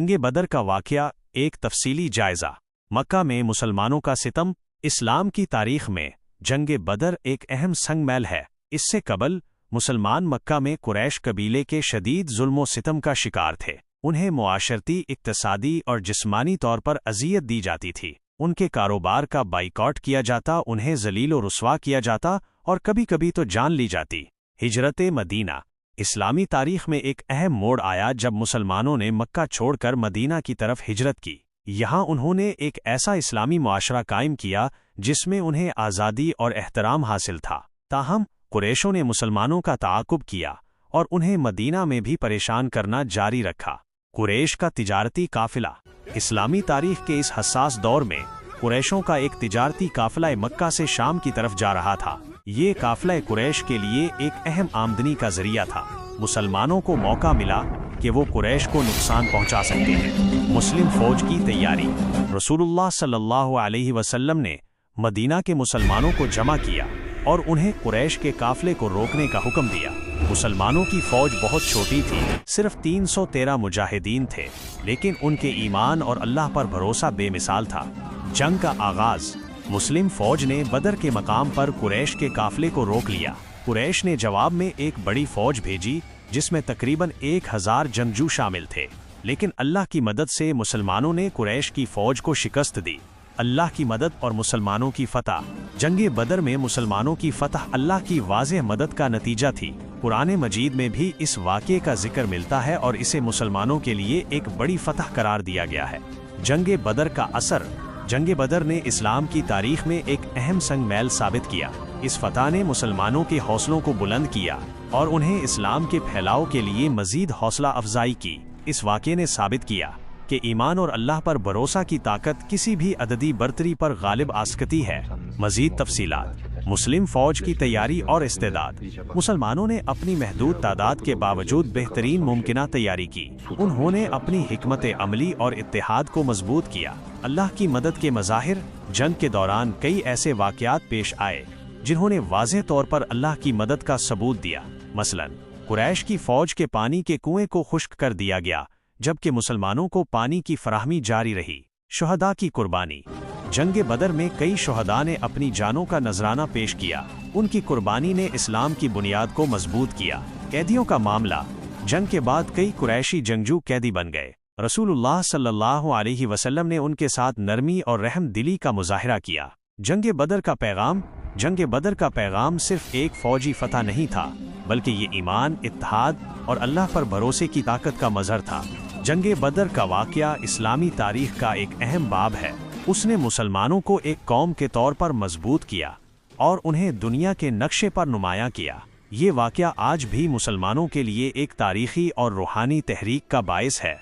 जंग बदर का वाक़या एक तफसीली जायज़ा। मक्का में मुसलमानों का सितम। इस्लाम की तारीख़ में जंग बदर एक अहम संगमैल है। इससे कबल मुसलमान मक्का में कुरैश कबीले के शदीद जुल्म सितम का शिकार थे। उन्हें मुआशरती, इक्तसादी और जिस्मानी तौर पर अज़ियत दी जाती थी। उनके कारोबार का बाइकॉट किया जाता, उन्हें ज़लील व रुस्वा किया जाता और कभी कभी तो जान ली जाती। हिजरत मदीना। इस्लामी तारीख़ में एक अहम मोड़ आया जब मुसलमानों ने मक्का छोड़कर मदीना की तरफ हिजरत की। यहाँ उन्होंने एक ऐसा इस्लामी मुआशरा कायम किया जिसमें उन्हें आज़ादी और एहतराम हासिल था। ताहम कुरैशों ने मुसलमानों का ताक़ुब किया और उन्हें मदीना में भी परेशान करना जारी रखा। कुरैश का तिजारती काफ़िला। इस्लामी तारीख़ के इस हसास दौर में कुरैशों का एक तिजारती काफ़िला मक्का से शाम की तरफ जा रहा था। ये काफ़िला कुरैश के लिए एक अहम आमदनी का ज़रिया था। मुसलमानों को मौका मिला कि वो कुरैश को नुकसान पहुंचा सकते हैं। मुस्लिम फ़ौज की तैयारी। रसूलुल्लाह सल्लल्लाहु अलैहि वसल्लम ने मदीना के मुसलमानों को जमा किया और उन्हें कुरैश के काफ़िले को रोकने का हुक्म दिया। मुसलमानों की फ़ौज बहुत छोटी थी, सिर्फ 313 मुजाहिदीन थे, लेकिन उनके ईमान और अल्लाह पर भरोसा बेमिसाल था। जंग का आगाज़। मुस्लिम फ़ौज ने बदर के मकाम पर कुरैश के काफ़िले को रोक लिया। कुरैश ने जवाब में एक बड़ी फ़ौज भेजी जिसमें तकरीबन 1000 जंगजू शामिल थे, लेकिन अल्लाह की मदद से मुसलमानों ने कुरैश की फ़ौज को शिकस्त दी। अल्लाह की मदद और मुसलमानों की फ़तह। जंग बदर में मुसलमानों की फ़तह अल्लाह की वाज़ेह मदद का नतीजा थी। कुरान मजीद में भी इस वाक़े का जिक्र मिलता है और इसे मुसलमानों के लिए एक बड़ी फ़तह करार दिया गया है। जंग बदर का असर। जंग बदर ने इस्लाम की तारीख़ में एक अहम संगमैल साबित किया। इस फ़तह ने मुसलमानों के हौसलों को बुलंद किया और उन्हें इस्लाम के फैलाव के लिए मज़ीद हौसला अफजाई की। इस वाक़े ने साबित किया कि ईमान और अल्लाह पर भरोसा की ताकत किसी भी अददी बर्तरी पर गालिब आ सकती है। मज़ीद तफसीलात। मुस्लिम फ़ौज की तैयारी और इस्तेदाद। मुसलमानों ने अपनी महदूद तादाद के बावजूद बेहतरीन मुमकिना तैयारी की। उन्होंने अपनी हिकमत अमली और इत्तेहाद को मजबूत किया। अल्लाह की मदद के मज़ाहिर। जंग के दौरान कई ऐसे वाक़यात पेश आए जिन्होंने वाज़ेह तौर पर अल्लाह की मदद का सबूत दिया। मसलन कुरैश की फ़ौज के पानी के कुएं को खुश्क कर दिया गया, जबकि मुसलमानों को पानी की फराहमी जारी रही। शुहदा की कुर्बानी। जंग बदर में कई शुहदा ने अपनी जानों का नजराना पेश किया। उनकी कुर्बानी ने इस्लाम की बुनियाद को मजबूत किया। कैदियों का मामला। जंग के बाद कई कुरैशी जंगजू कैदी बन गए। रसूलुल्लाह सल्लल्लाहु अलैहि वसल्लम ने उनके साथ नरमी और रहम दिली का मुजाहिरा किया। जंग बदर का पैगाम। जंग बदर का पैगाम सिर्फ एक फ़ौजी फ़तह नहीं था, बल्कि ये ईमान, इत्तेहाद और अल्लाह पर भरोसे की ताकत का मज़हर था। जंग बदर का वाक़या इस्लामी तारीख़ का एक अहम बाब है। उसने मुसलमानों को एक कौम के तौर पर मजबूत किया और उन्हें दुनिया के नक्शे पर नुमायां किया। ये वाक़या आज भी मुसलमानों के लिए एक तारीख़ी और रूहानी तहरीक का बाइस है।